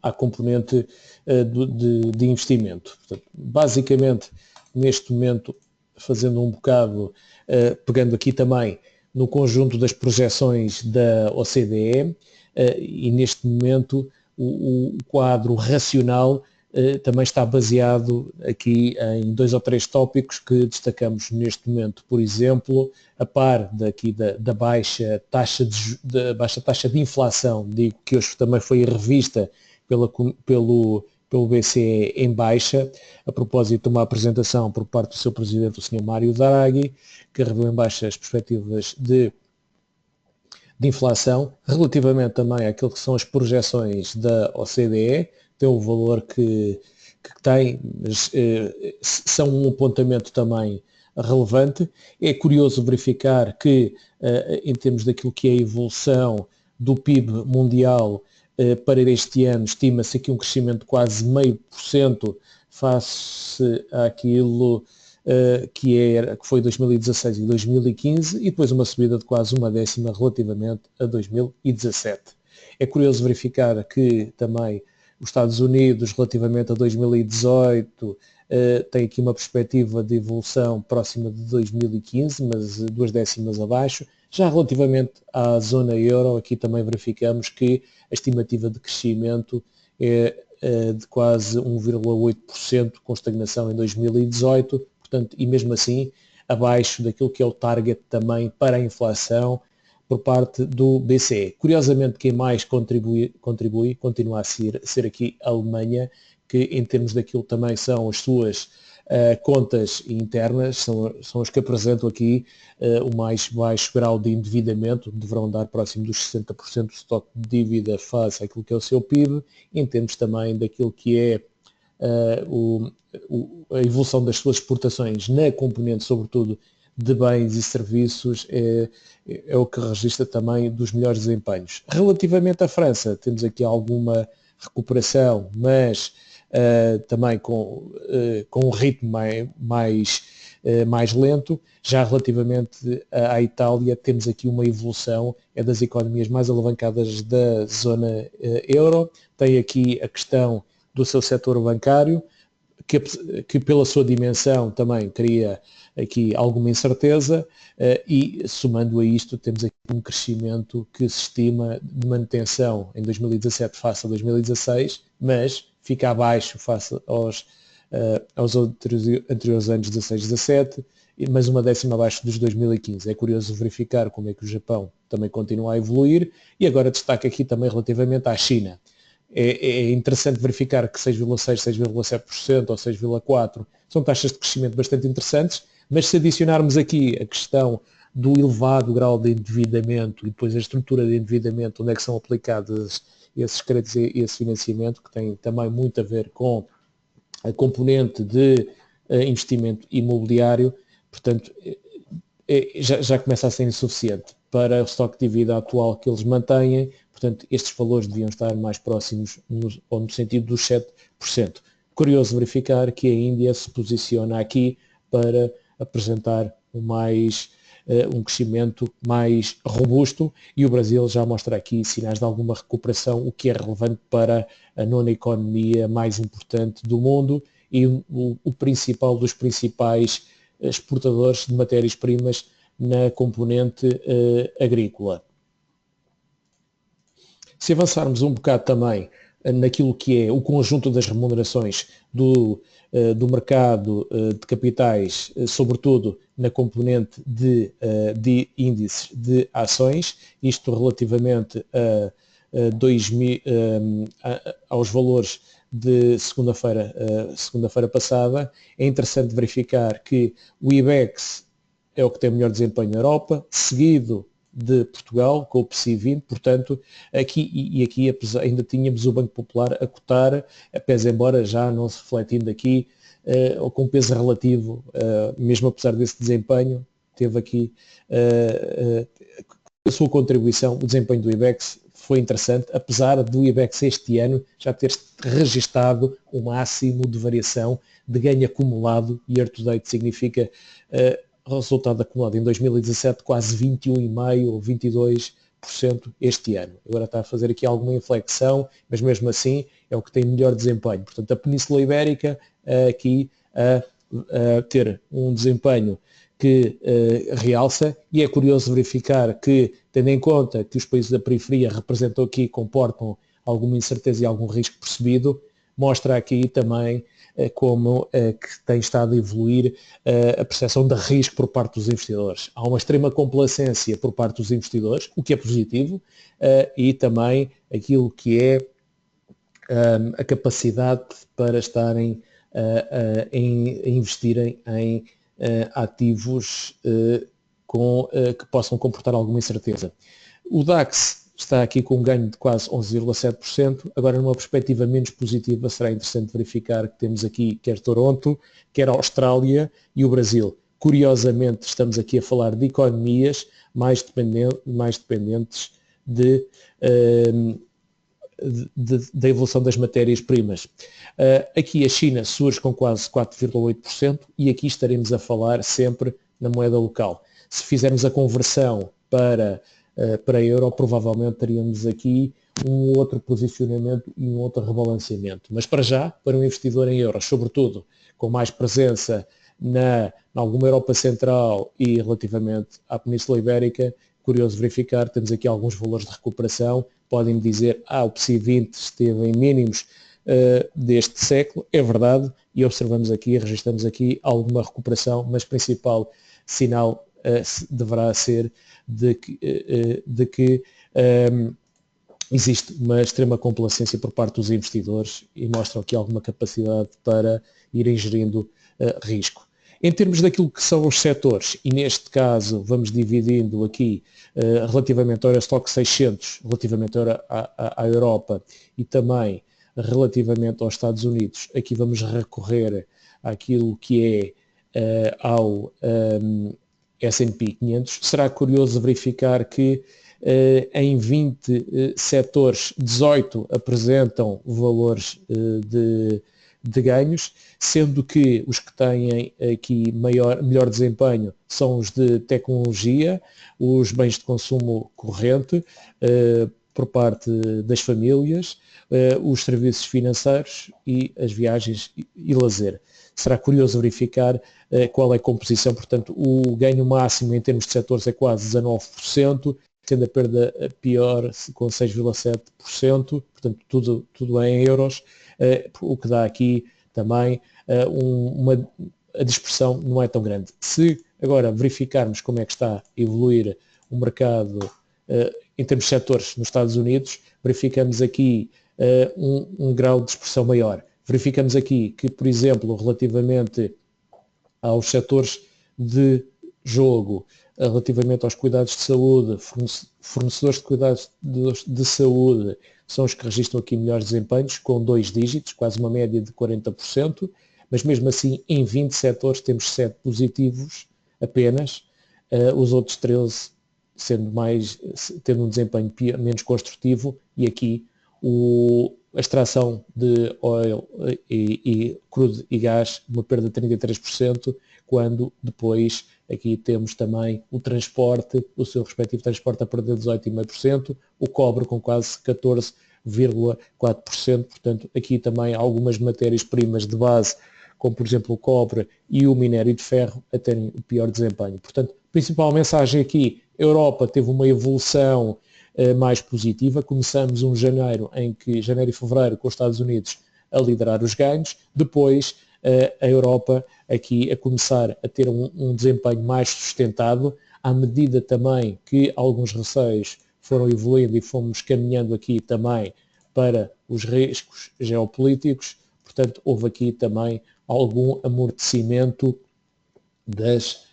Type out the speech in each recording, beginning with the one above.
à componente de investimento. Portanto, basicamente, neste momento, fazendo um bocado, pegando aqui também no conjunto das projeções da OCDE, e neste momento o quadro racional também está baseado aqui em 2 ou 3 tópicos que destacamos neste momento. Por exemplo, a par daqui da baixa taxa de inflação, digo que hoje também foi revista pelo BCE em baixa, a propósito de uma apresentação por parte do seu presidente, o Sr. Mário Draghi, que revelou em baixa as perspectivas de inflação, relativamente também àquilo que são as projeções da OCDE, tem o valor que tem, mas são um apontamento também relevante. É curioso verificar que, em termos daquilo que é a evolução do PIB mundial para este ano, estima-se aqui um crescimento de quase 0,5% face àquilo que foi 2016 e 2015, e depois uma subida de quase 0,1% relativamente a 2017. É curioso verificar que também os Estados Unidos, relativamente a 2018, tem aqui uma perspectiva de evolução próxima de 2015, mas 0,2 abaixo. Já relativamente à zona euro, aqui também verificamos que a estimativa de crescimento é de quase 1,8%, com estagnação em 2018, portanto, e mesmo assim abaixo daquilo que é o target também para a inflação por parte do BCE. Curiosamente, quem mais contribui continua a ser aqui a Alemanha, que em termos daquilo também são as suas contas internas, são as que apresentam aqui o mais baixo grau de endividamento, deverão dar próximo dos 60% do estoque de dívida face àquilo que é o seu PIB, em termos também daquilo que é a evolução das suas exportações na componente, sobretudo, de bens e serviços, é o que registra também dos melhores desempenhos. Relativamente à França, temos aqui alguma recuperação, mas também com um ritmo mais lento. Já relativamente à Itália, temos aqui uma evolução, é das economias mais alavancadas da zona euro. Tem aqui a questão do seu setor bancário, que pela sua dimensão também cria aqui alguma incerteza, e somando a isto temos aqui um crescimento que se estima de manutenção em 2017 face a 2016, mas fica abaixo face aos anteriores anos 16, 17, mas 0,1% abaixo dos 2015. É curioso verificar como é que o Japão também continua a evoluir, e agora destaque aqui também relativamente à China. É interessante verificar que 6,6%, 6,7% ou 6,4% são taxas de crescimento bastante interessantes, mas se adicionarmos aqui a questão do elevado grau de endividamento e depois a estrutura de endividamento, onde é que são aplicados esses créditos e esse financiamento, que tem também muito a ver com a componente de investimento imobiliário, portanto, já começa a ser insuficiente para o estoque de dívida atual que eles mantêm. Portanto, estes valores deviam estar mais próximos no sentido dos 7%. Curioso verificar que a Índia se posiciona aqui para apresentar um crescimento mais robusto, e o Brasil já mostra aqui sinais de alguma recuperação, o que é relevante para a nona economia mais importante do mundo e o principal dos principais exportadores de matérias-primas na componente agrícola. Se avançarmos um bocado também naquilo que é o conjunto das remunerações do mercado de capitais, sobretudo na componente de índices de ações, isto relativamente aos valores de segunda-feira passada, é interessante verificar que o IBEX é o que tem o melhor desempenho na Europa, seguido de Portugal, com o PSI 20, portanto, aqui ainda tínhamos o Banco Popular a cotar, pese embora já não se refletindo aqui, ou com peso relativo, mesmo apesar desse desempenho, teve aqui a sua contribuição, o desempenho do IBEX foi interessante, apesar do IBEX este ano já ter registado o máximo de variação de ganho acumulado, year to date significa resultado acumulado em 2017 quase 21,5% ou 22% este ano. Agora está a fazer aqui alguma inflexão, mas mesmo assim é o que tem melhor desempenho. Portanto, a Península Ibérica aqui a ter um desempenho que realça, e é curioso verificar que, tendo em conta que os países da periferia representam aqui, comportam alguma incerteza e algum risco percebido, mostra aqui também como que tem estado a evoluir a percepção de risco por parte dos investidores. Há uma extrema complacência por parte dos investidores, o que é positivo, e também aquilo que é a capacidade para estarem a investirem em ativos que possam comportar alguma incerteza. O DAX está aqui com um ganho de quase 11,7%. Agora, numa perspectiva menos positiva, será interessante verificar que temos aqui quer Toronto, quer a Austrália e o Brasil. Curiosamente, estamos aqui a falar de economias mais dependentes da evolução das matérias-primas. Aqui a China surge com quase 4,8% e aqui estaremos a falar sempre na moeda local. Se fizermos a conversão para a euro, provavelmente teríamos aqui um outro posicionamento e um outro rebalanceamento. Mas para já, para um investidor em euros, sobretudo com mais presença na alguma Europa Central e relativamente à Península Ibérica, curioso verificar, temos aqui alguns valores de recuperação. Podem-me dizer, o PSI 20 esteve em mínimos deste século, é verdade, e observamos aqui, registramos aqui alguma recuperação, mas principal sinal deverá ser de que existe uma extrema complacência por parte dos investidores e mostram aqui alguma capacidade para irem gerindo risco. Em termos daquilo que são os setores, e neste caso vamos dividindo aqui relativamente ao Eurostock 600, relativamente à Europa e também relativamente aos Estados Unidos, aqui vamos recorrer àquilo que é ao S&P 500. Será curioso verificar que em 20 setores, 18 apresentam valores de ganhos, sendo que os que têm aqui melhor desempenho são os de tecnologia, os bens de consumo corrente, por parte das famílias, os serviços financeiros e as viagens e lazer. Será curioso verificar qual é a composição, portanto, o ganho máximo em termos de setores é quase 19%, sendo a perda pior com 6,7%, portanto, tudo é em euros, o que dá aqui também a dispersão não é tão grande. Se agora verificarmos como é que está a evoluir o mercado em termos de setores nos Estados Unidos, verificamos aqui um grau de dispersão maior. Verificamos aqui que, por exemplo, relativamente aos setores de jogo, relativamente aos cuidados de saúde, fornecedores de cuidados de saúde são os que registram aqui melhores desempenhos, com 2 dígitos, quase uma média de 40%, mas mesmo assim em 20 setores temos 7 positivos apenas, os outros 13 tendo um desempenho menos construtivo, e aqui a extração de óleo e crudo e gás, uma perda de 33%, quando depois aqui temos também o transporte, o seu respectivo transporte a perder 18,5%, o cobre com quase 14,4%, portanto aqui também algumas matérias-primas de base, como por exemplo o cobre e o minério de ferro, a terem o pior desempenho. Portanto, a principal mensagem aqui, a Europa teve uma evolução mais positiva. Começamos janeiro e fevereiro, com os Estados Unidos a liderar os ganhos, depois a Europa aqui a começar a ter um desempenho mais sustentado, à medida também que alguns receios foram evoluindo e fomos caminhando aqui também para os riscos geopolíticos, portanto houve aqui também algum amortecimento destes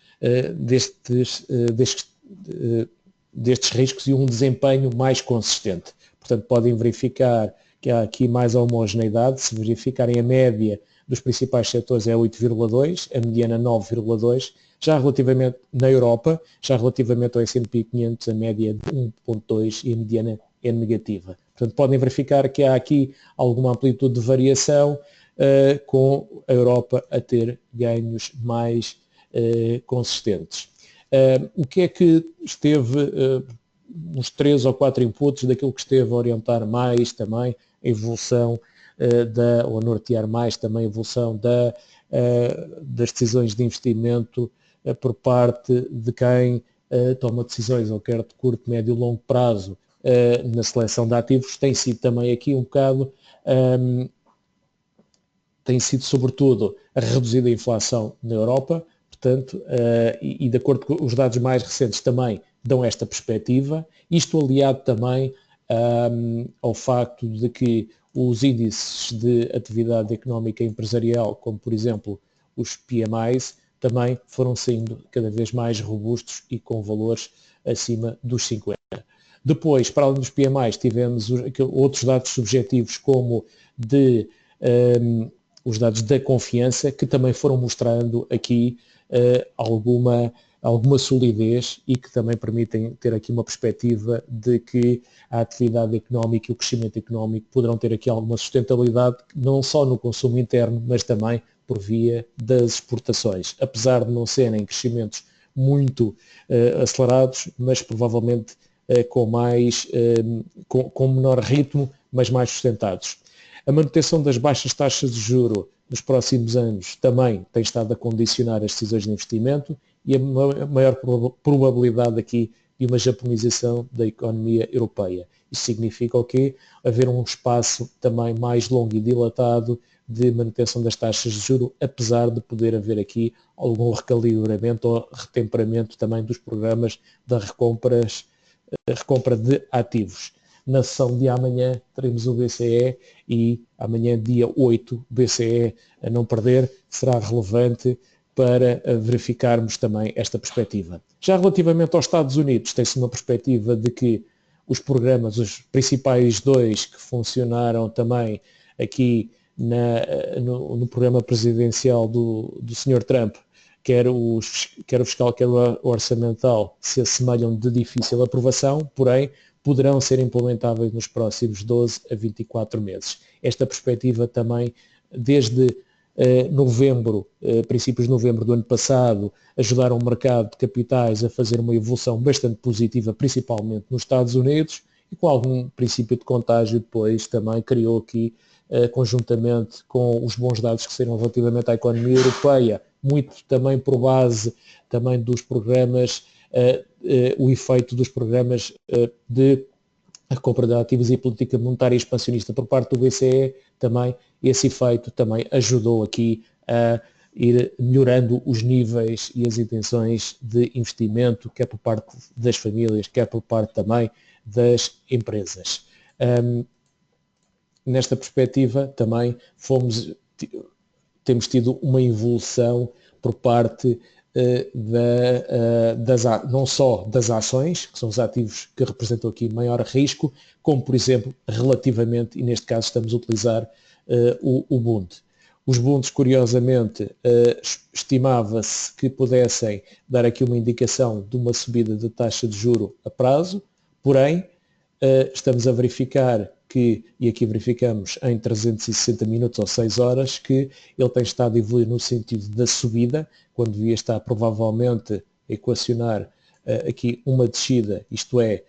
riscos e um desempenho mais consistente. Portanto, podem verificar que há aqui mais homogeneidade. Se verificarem a média dos principais setores é 8,2, a mediana 9,2. Já relativamente na Europa, já relativamente ao S&P 500, a média é de 1,2 e a mediana é negativa. Portanto, podem verificar que há aqui alguma amplitude de variação, com a Europa a ter ganhos mais consistentes. O que é que esteve uns 3 ou 4 inputs daquilo que esteve a orientar mais também a evolução ou a nortear mais também a evolução das decisões de investimento por parte de quem toma decisões, ou quer de curto, médio e longo prazo, na seleção de ativos. Tem sido também aqui um bocado, tem sido sobretudo a reduzida inflação na Europa, portanto, e de acordo com os dados mais recentes também dão esta perspectiva, isto aliado também ao facto de que os índices de atividade económica e empresarial, como por exemplo os PMIs, também foram sendo cada vez mais robustos e com valores acima dos 50. Depois, para além dos PMIs, tivemos outros dados subjetivos, como os dados da confiança, que também foram mostrando aqui alguma solidez e que também permitem ter aqui uma perspectiva de que a atividade económica e o crescimento económico poderão ter aqui alguma sustentabilidade, não só no consumo interno, mas também por via das exportações, apesar de não serem crescimentos muito acelerados, mas provavelmente com menor ritmo, mas mais sustentados. A manutenção das baixas taxas de juro nos próximos anos também tem estado a condicionar as decisões de investimento e a maior probabilidade aqui de uma japonização da economia europeia. Isso significa o quê? Haver um espaço também mais longo e dilatado de manutenção das taxas de juro, apesar de poder haver aqui algum recalibramento ou retemperamento também dos programas da recompra de ativos. Na sessão de amanhã teremos o BCE e amanhã, dia 8, BCE a não perder, será relevante para verificarmos também esta perspectiva. Já relativamente aos Estados Unidos, tem-se uma perspectiva de que os programas, os principais dois que funcionaram também aqui no programa presidencial do Sr. Trump, quer o fiscal, quer o orçamental, se assemelham de difícil aprovação, porém poderão ser implementáveis nos próximos 12 a 24 meses. Esta perspectiva também, desde princípios de novembro do ano passado, ajudaram o mercado de capitais a fazer uma evolução bastante positiva, principalmente nos Estados Unidos, e com algum princípio de contágio depois também criou aqui, conjuntamente com os bons dados que saíram relativamente à economia europeia, muito também por base também dos programas, o efeito dos programas de recompra de ativos e política monetária expansionista por parte do BCE, também esse efeito também ajudou aqui a ir melhorando os níveis e as intenções de investimento, quer por parte das famílias, quer por parte também das empresas. Nesta perspectiva também temos tido uma evolução por parte não só das ações, que são os ativos que representam aqui maior risco, como por exemplo relativamente, e neste caso estamos a utilizar o Bund. Os Bunds, curiosamente, estimava-se que pudessem dar aqui uma indicação de uma subida de taxa de juro a prazo, porém estamos a verificar que, e aqui verificamos em 360 minutos ou 6 horas, que ele tem estado a evoluir no sentido da subida, quando devia estar provavelmente a equacionar aqui uma descida, isto é,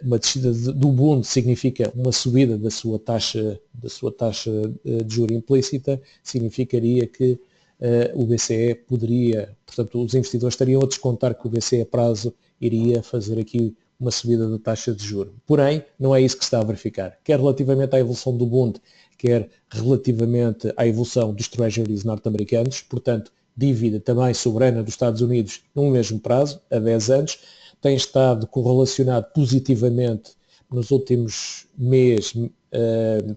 uma descida do Bund significa uma subida da sua taxa de juro implícita, significaria que o BCE poderia, portanto, os investidores estariam a descontar que o BCE a prazo iria fazer aqui uma subida da taxa de juros. Porém, não é isso que se está a verificar. Quer relativamente à evolução do Bund, quer relativamente à evolução dos Treasuries norte-americanos, portanto, dívida também soberana dos Estados Unidos num mesmo prazo, a 10 anos, tem estado correlacionado positivamente nos últimos meses,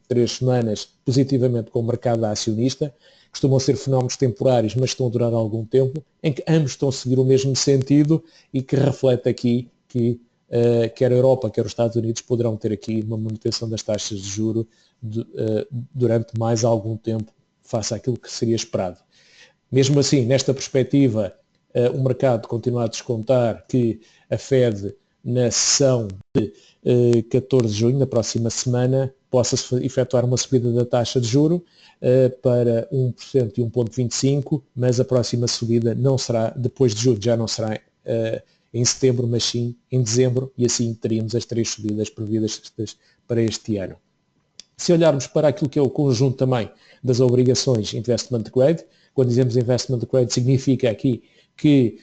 3 semanas, positivamente com o mercado acionista. Costumam ser fenómenos temporários, mas estão a durar algum tempo, em que ambos estão a seguir o mesmo sentido e que reflete aqui que quer a Europa, quer os Estados Unidos poderão ter aqui uma manutenção das taxas de juro durante mais algum tempo, face àquilo que seria esperado. Mesmo assim, nesta perspectiva, o mercado continua a descontar que a Fed, na sessão de 14 de junho, na próxima semana, possa efetuar uma subida da taxa de juro para 1% e 1,25%, mas a próxima subida não será, depois de julho, já não será em setembro, mas sim em dezembro, e assim teríamos as 3 subidas previstas para este ano. Se olharmos para aquilo que é o conjunto também das obrigações investment grade, quando dizemos investment grade significa aqui que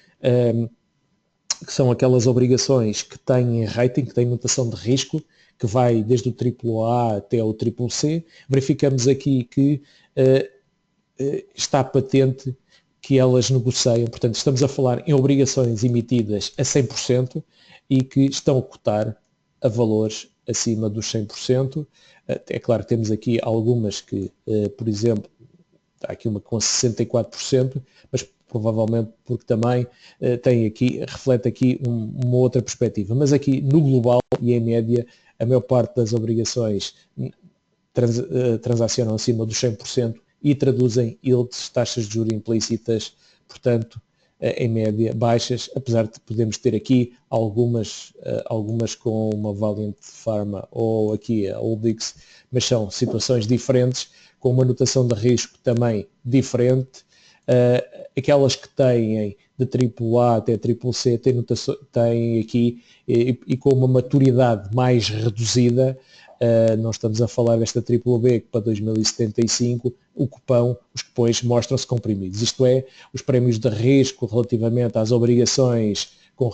são aquelas obrigações que têm rating, que têm notação de risco, que vai desde o AAA até o CCC. Verificamos aqui que está patente que elas negociam, portanto estamos a falar em obrigações emitidas a 100% e que estão a cotar a valores acima dos 100%. É claro que temos aqui algumas que, por exemplo, há aqui uma com 64%, mas provavelmente porque também reflete aqui uma outra perspectiva. Mas aqui no global e em média, a maior parte das obrigações transacionam acima dos 100% e traduzem yields, taxas de juros implícitas, portanto, em média baixas, apesar de podermos ter aqui algumas com uma Valiant Pharma ou aqui a Oldix, mas são situações diferentes, com uma notação de risco também diferente. Aquelas que têm de AAA até CCC têm aqui e com uma maturidade mais reduzida. Não estamos a falar desta BBB que para 2075 o cupão, os cupões mostram-se comprimidos. Isto é, os prémios de risco relativamente às obrigações com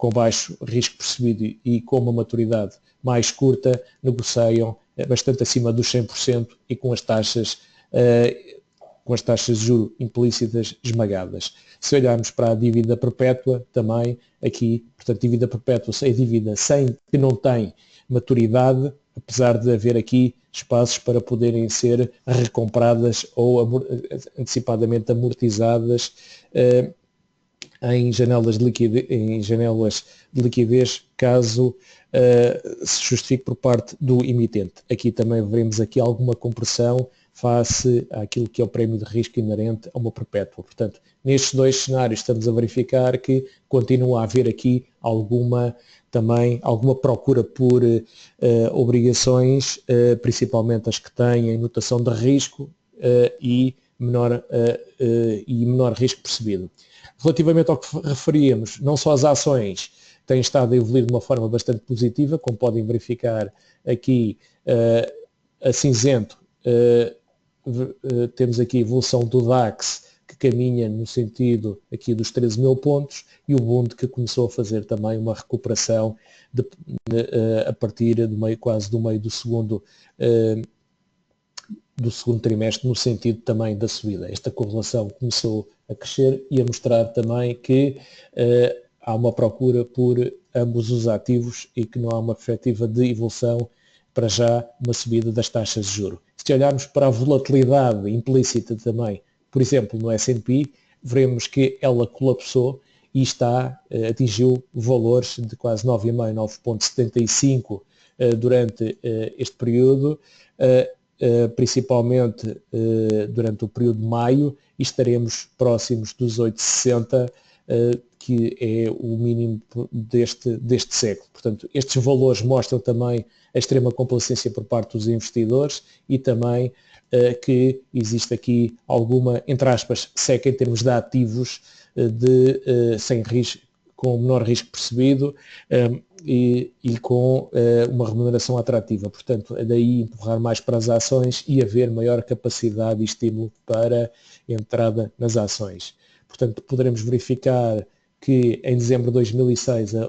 baixo risco percebido e com uma maturidade mais curta, negociam bastante acima dos 100% e com as taxas de juros implícitas esmagadas. Se olharmos para a dívida perpétua, também aqui, portanto, dívida perpétua é dívida que não tem maturidade, apesar de haver aqui espaços para poderem ser recompradas ou antecipadamente amortizadas em janelas de liquidez, caso se justifique por parte do emitente. Aqui também veremos aqui alguma compressão face àquilo que é o prémio de risco inerente a uma perpétua. Portanto, nestes dois cenários estamos a verificar que continua a haver aqui alguma procura por obrigações, principalmente as que têm notação de risco e menor risco percebido. Relativamente ao que referíamos, não só as ações têm estado a evoluir de uma forma bastante positiva, como podem verificar aqui a cinzento, temos aqui a evolução do DAX, que caminha no sentido aqui dos 13 mil pontos, e o Bund que começou a fazer também uma recuperação a partir quase do meio do segundo trimestre, no sentido também da subida. Esta correlação começou a crescer e a mostrar também que há uma procura por ambos os ativos e que não há uma perspectiva de evolução, para já, uma subida das taxas de juros. Se olharmos para a volatilidade implícita também, por exemplo, no S&P, veremos que ela colapsou e atingiu valores de quase 9,5, 9,75 durante este período, principalmente durante o período de maio, e estaremos próximos dos 8,60, que é o mínimo deste século. Portanto, estes valores mostram também a extrema complacência por parte dos investidores e também que existe aqui alguma, entre aspas, seca em termos de ativos sem risco, com menor risco percebido e com uma remuneração atrativa. Portanto, é daí empurrar mais para as ações e haver maior capacidade e estímulo para entrada nas ações. Portanto, poderemos verificar que em dezembro de 2006 a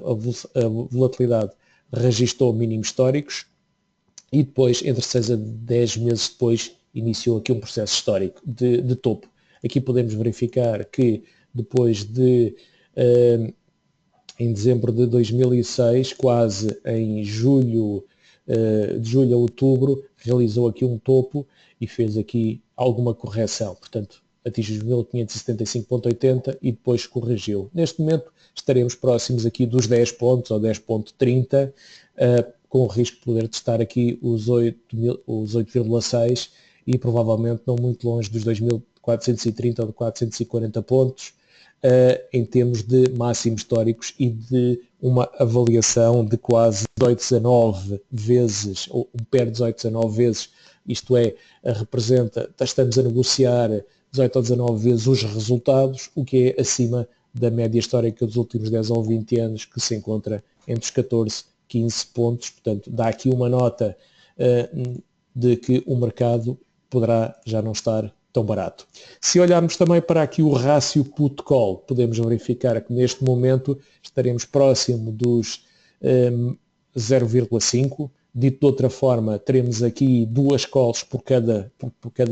volatilidade registrou mínimos históricos e depois, entre 6 a 10 meses depois, iniciou aqui um processo histórico de topo. Aqui podemos verificar que depois em dezembro de 2006, quase em julho, de julho a outubro, realizou aqui um topo e fez aqui alguma correção. Portanto, atingiu os 1575,80 e depois corrigiu. Neste momento estaremos próximos aqui dos 10 pontos ou 10,30, com o risco de poder testar aqui os 8,6 e provavelmente não muito longe dos 2.430 ou de 440 pontos, em termos de máximos históricos e de uma avaliação de quase 18, 19 vezes, ou um PER 18, 19 vezes, isto é, estamos a negociar 18 ou 19 vezes os resultados, o que é acima da média histórica dos últimos 10 ou 20 anos, que se encontra entre os 14 e 15 pontos. Portanto, dá aqui uma nota de que o mercado poderá já não estar tão barato. Se olharmos também para aqui o rácio put-call, podemos verificar que neste momento estaremos próximo dos 0,5. Dito de outra forma, teremos aqui 2 calls por cada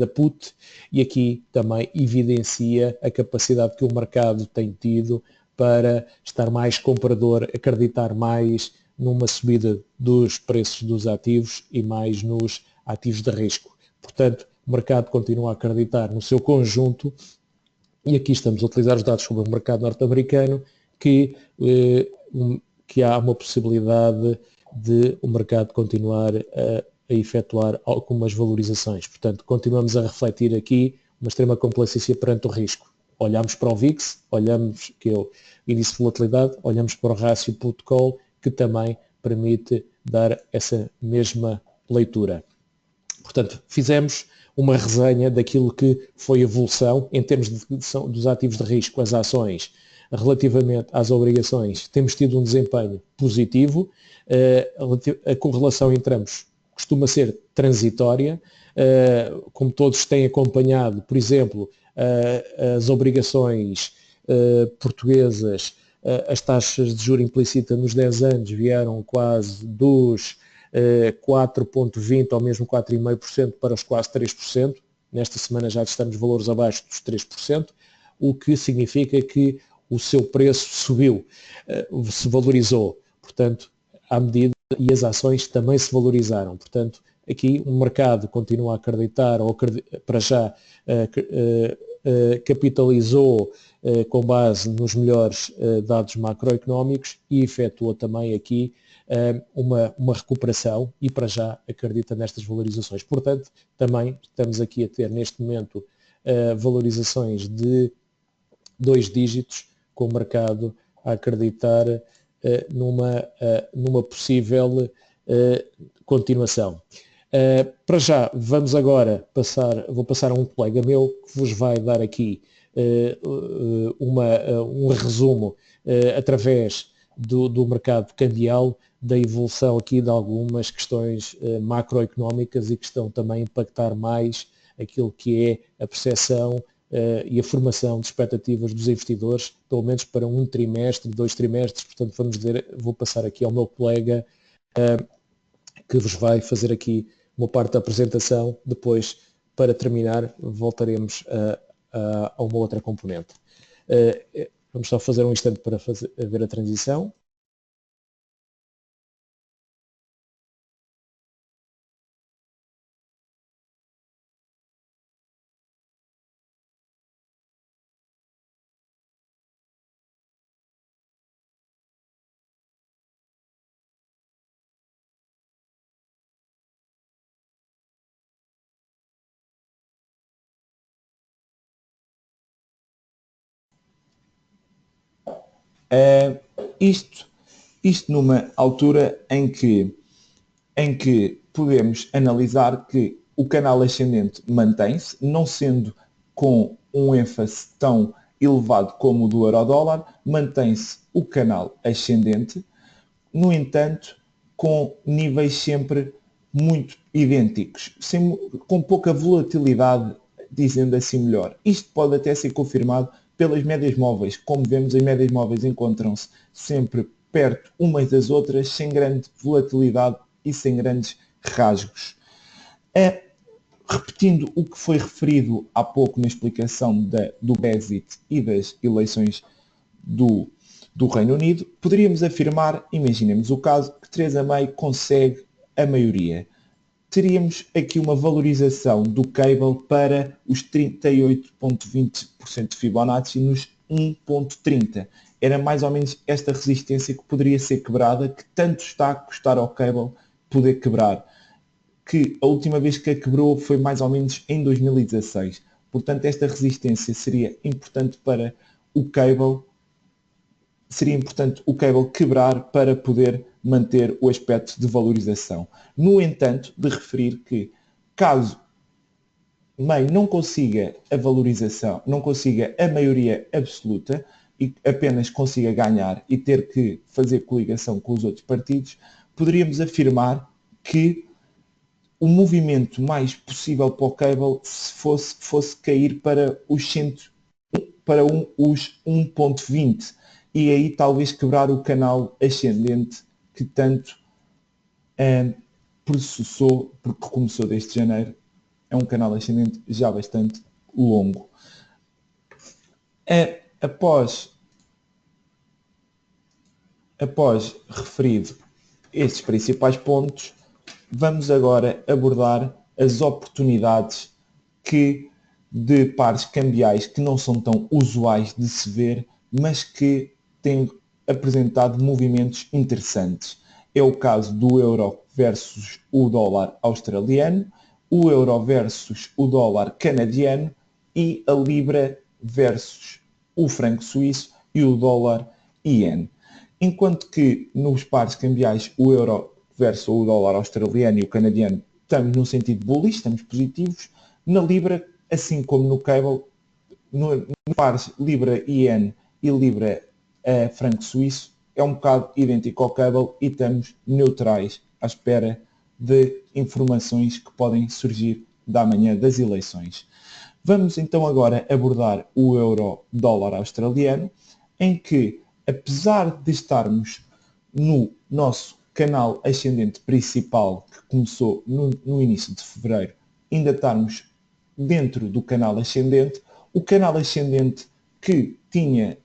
put, e aqui também evidencia a capacidade que o mercado tem tido para estar mais comprador, acreditar mais numa subida dos preços dos ativos e mais nos ativos de risco. Portanto, o mercado continua a acreditar no seu conjunto, e aqui estamos a utilizar os dados sobre o mercado norte-americano, que há uma possibilidade de o mercado continuar a efetuar algumas valorizações. Portanto, continuamos a refletir aqui uma extrema complacência perante o risco. Olhamos para o VIX, olhamos, que é o índice de volatilidade, olhamos para o rácio put-call, que também permite dar essa mesma leitura. Portanto, fizemos uma resenha daquilo que foi a evolução em termos dos ativos de risco, as ações, relativamente às obrigações. Temos tido um desempenho positivo, a correlação entre ambos costuma ser transitória, como todos têm acompanhado, por exemplo, as obrigações portuguesas, as taxas de juros implícita nos 10 anos vieram quase dos 4,20% ou mesmo 4,5% para os quase 3%. Nesta semana já estamos valores abaixo dos 3%, o que significa que o seu preço subiu, se valorizou, portanto, à medida, e as ações também se valorizaram. Portanto, aqui o mercado continua a acreditar, ou para já capitalizou com base nos melhores dados macroeconómicos e efetuou também aqui uma recuperação, e para já acredita nestas valorizações. Portanto, também estamos aqui a ter neste momento valorizações de 2 dígitos, com o mercado a acreditar numa possível continuação. Para já, vamos agora vou passar a um colega meu que vos vai dar aqui um resumo através do mercado cambial, da evolução aqui de algumas questões macroeconómicas, e que estão também a impactar mais aquilo que é a percepção e a formação de expectativas dos investidores, pelo menos para um trimestre, 2 trimestres. Portanto, vou passar aqui ao meu colega que vos vai fazer aqui uma parte da apresentação. Depois, para terminar, voltaremos a uma outra componente. Vamos só fazer um instante para ver a transição. Isto numa altura em que podemos analisar que o canal ascendente mantém-se, não sendo com um ênfase tão elevado como o do euro-dólar, mantém-se o canal ascendente, no entanto, com níveis sempre muito idênticos, com pouca volatilidade, dizendo assim melhor. Isto pode até ser confirmado pelas médias móveis. Como vemos, as médias móveis encontram-se sempre perto umas das outras, sem grande volatilidade e sem grandes rasgos. Repetindo o que foi referido há pouco na explicação do Brexit e das eleições do Reino Unido, poderíamos afirmar, imaginemos o caso, que Theresa May consegue a maioria. Teríamos aqui uma valorização do cable para os 38,20% de Fibonacci nos 1,30. Era mais ou menos esta resistência que poderia ser quebrada, que tanto está a custar ao cable poder quebrar, que a última vez que a quebrou foi mais ou menos em 2016. Portanto, esta resistência seria importante para o cable, quebrar para poder manter o aspecto de valorização. No entanto, de referir que, caso May não consiga a valorização, não consiga a maioria absoluta, e apenas consiga ganhar e ter que fazer coligação com os outros partidos, poderíamos afirmar que o movimento mais possível para o cable fosse cair para os os 1.20 e aí talvez quebrar o canal ascendente que tanto processou, porque começou desde janeiro. É um canal ascendente já bastante longo. Após referido estes principais pontos, vamos agora abordar as oportunidades de pares cambiais que não são tão usuais de se ver, mas que têm apresentado movimentos interessantes. É o caso do euro versus o dólar australiano, o euro versus o dólar canadiano e a libra versus o franco suíço e o dólar iene. Enquanto que nos pares cambiais o euro versus o dólar australiano e o canadiano estamos no sentido bullish, estamos positivos, na libra, assim como no cable, no pares libra-iene e libra franco suíço, é um bocado idêntico ao cable e estamos neutrais à espera de informações que podem surgir da manhã das eleições. Vamos então agora abordar o euro-dólar australiano, em que, apesar de estarmos no nosso canal ascendente principal, que começou no início de fevereiro, ainda estarmos dentro do canal ascendente, o canal ascendente que tinha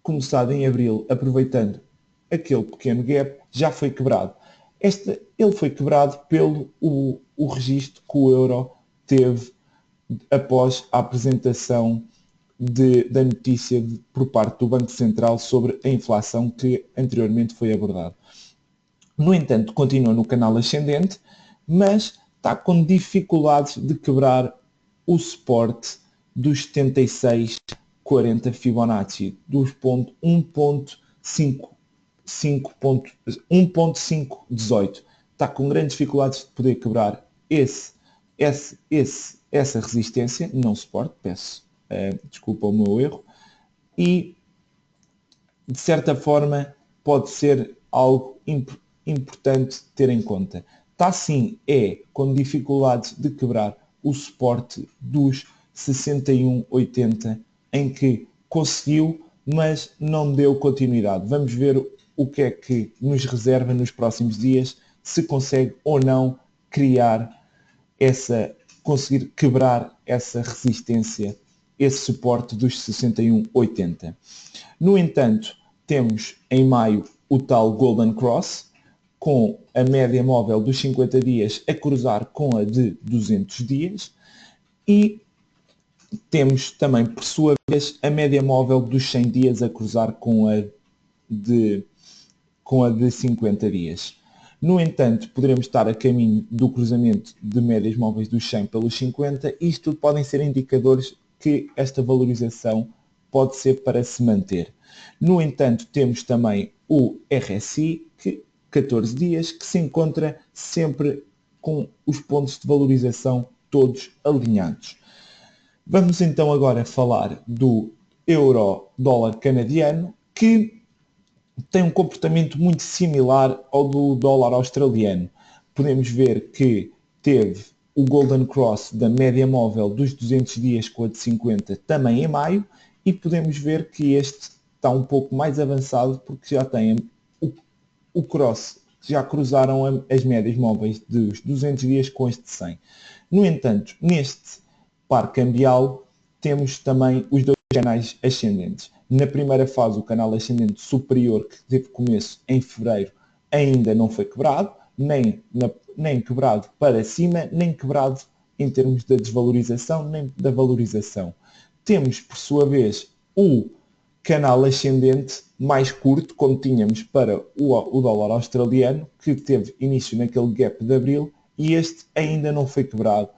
começado em abril, aproveitando aquele pequeno gap, já foi quebrado. Ele foi quebrado pelo o registro que o euro teve após a apresentação da notícia por parte do Banco Central sobre a inflação que anteriormente foi abordado. No entanto, continua no canal ascendente, mas está com dificuldades de quebrar o suporte dos 76,40 Fibonacci, dos 1.518. Está com grandes dificuldades de poder quebrar essa resistência, não suporte, peço desculpa o meu erro, e de certa forma pode ser algo importante ter em conta. Está sim, com dificuldades de quebrar o suporte dos 61,80 em que conseguiu, mas não deu continuidade. Vamos ver o que é que nos reserva nos próximos dias, se consegue ou não conseguir quebrar essa resistência, esse suporte dos 61,80. No entanto, temos em maio o tal Golden Cross, com a média móvel dos 50 dias a cruzar com a de 200 dias e temos também, por sua vez, a média móvel dos 100 dias a cruzar com a de 50 dias. No entanto, poderemos estar a caminho do cruzamento de médias móveis dos 100 pelos 50 e isto podem ser indicadores que esta valorização pode ser para se manter. No entanto, temos também o RSI, que 14 dias, que se encontra sempre com os pontos de valorização todos alinhados. Vamos então agora falar do euro-dólar canadiano, que tem um comportamento muito similar ao do dólar australiano. Podemos ver que teve o Golden Cross da média móvel dos 200 dias com a de 50 também em maio e podemos ver que este está um pouco mais avançado porque já tem o cross, já cruzaram as médias móveis dos 200 dias com este de 100. No entanto, neste par cambial temos também os dois canais ascendentes. Na primeira fase, o canal ascendente superior, que teve começo em fevereiro, ainda não foi quebrado, nem quebrado para cima, nem quebrado em termos da desvalorização, nem da valorização. Temos, por sua vez, o canal ascendente mais curto, como tínhamos para o dólar australiano, que teve início naquele gap de abril, e este ainda não foi quebrado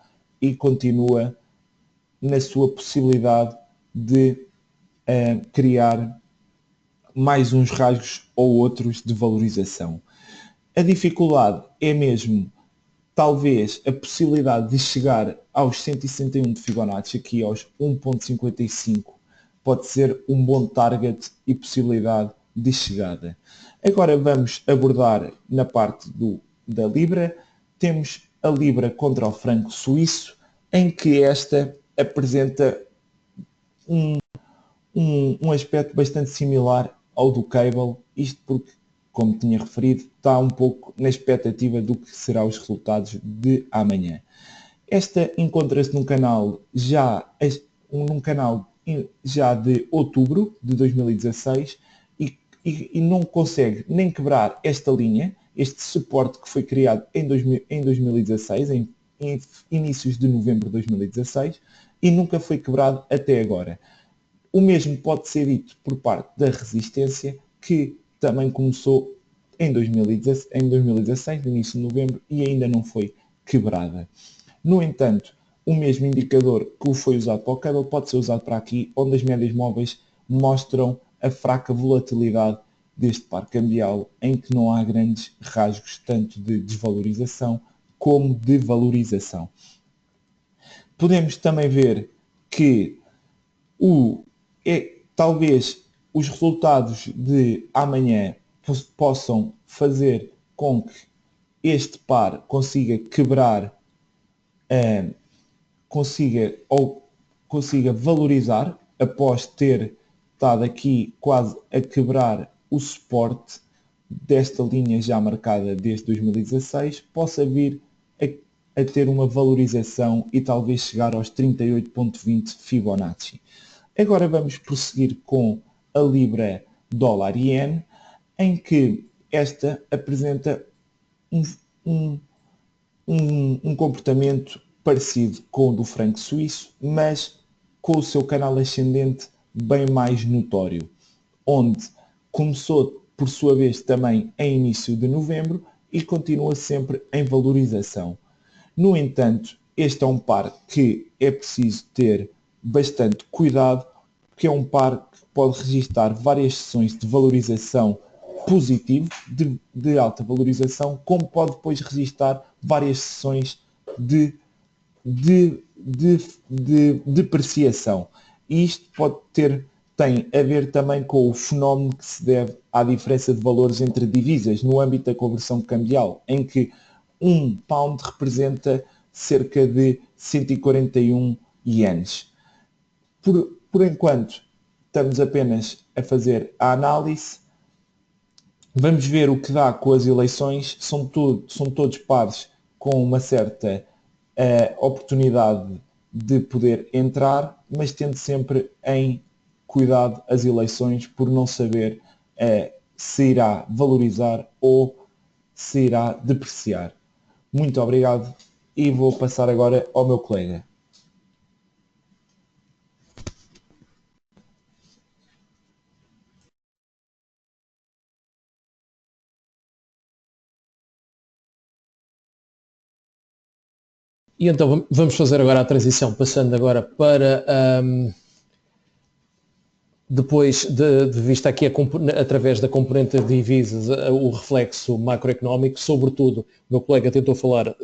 e continua na sua possibilidade de criar mais uns rasgos ou outros de valorização. A dificuldade é mesmo, talvez, a possibilidade de chegar aos 161 de Fibonacci, aqui aos 1.55, pode ser um bom target e possibilidade de chegada. Agora vamos abordar na parte da Libra. Temos a Libra contra o franco suíço, em que esta apresenta um aspecto bastante similar ao do Cable, isto porque, como tinha referido, está um pouco na expectativa do que serão os resultados de amanhã. Esta encontra-se num canal já de outubro de 2016 e não consegue nem quebrar esta linha, este suporte que foi criado em 2016, em inícios de novembro de 2016, e nunca foi quebrado até agora. O mesmo pode ser dito por parte da resistência, que também começou em 2016, no início de novembro, e ainda não foi quebrada. No entanto, o mesmo indicador que foi usado para o Cable pode ser usado para aqui, onde as médias móveis mostram a fraca volatilidade deste par cambial, em que não há grandes rasgos tanto de desvalorização como de valorização. Podemos também ver que talvez os resultados de amanhã possam fazer com que este par consiga quebrar, consiga valorizar após ter estado aqui quase a quebrar o suporte desta linha já marcada desde 2016, possa vir a ter uma valorização e talvez chegar aos 38,20 Fibonacci. Agora vamos prosseguir com a Libra dólar iene, em que esta apresenta um comportamento parecido com o do franco suíço, mas com o seu canal ascendente bem mais notório, onde começou por sua vez também em início de novembro e continua sempre em valorização. No entanto, este é um par que é preciso ter bastante cuidado, porque é um par que pode registrar várias sessões de valorização positivo, de alta valorização, como pode depois registrar várias sessões de depreciação. E isto tem a ver também com o fenómeno que se deve à diferença de valores entre divisas no âmbito da conversão cambial, em que um pound representa cerca de 141 ienes. Por enquanto, estamos apenas a fazer a análise. Vamos ver o que dá com as eleições. São todos pares com uma certa oportunidade de poder entrar, mas tendo sempre em cuidado as eleições por não saber se irá valorizar ou se irá depreciar. Muito obrigado e vou passar agora ao meu colega. E então vamos fazer agora a transição, passando agora para, depois de vista aqui através da componente de divisas, o reflexo macroeconómico, sobretudo, o meu colega tentou falar,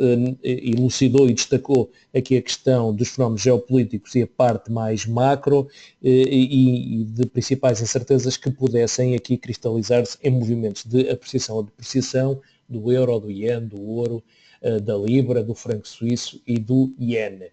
elucidou e destacou aqui a questão dos fenómenos geopolíticos e a parte mais macro e de principais incertezas que pudessem aqui cristalizar-se em movimentos de apreciação ou depreciação do euro, do iene, do ouro, da libra, do franco suíço e do iene.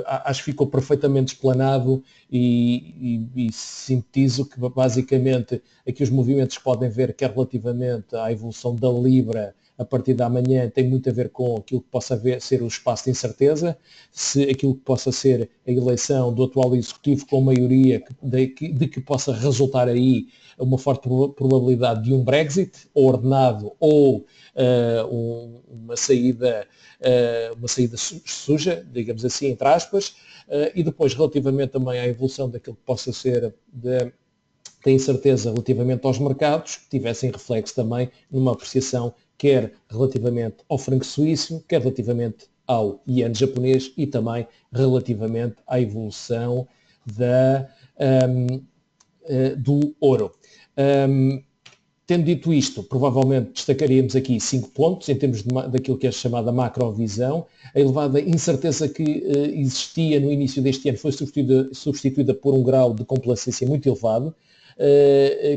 Acho que ficou perfeitamente explanado e sintetizo que basicamente aqui os movimentos que podem ver, quer relativamente à evolução da libra a partir da manhã, tem muito a ver com aquilo que possa ser o espaço de incerteza, se aquilo que possa ser a eleição do atual executivo com maioria de que possa resultar aí uma forte probabilidade de um Brexit, ou ordenado, ou uma saída suja, digamos assim, entre aspas, e depois relativamente também à evolução daquilo que possa ser da incerteza relativamente aos mercados, que tivessem reflexo também numa apreciação quer relativamente ao franco suíço, quer relativamente ao iene japonês e também relativamente à evolução do ouro. Tendo dito isto, provavelmente destacaríamos aqui 5 pontos em termos daquilo que é chamada macrovisão. A elevada incerteza que existia no início deste ano foi substituída por um grau de complacência muito elevado,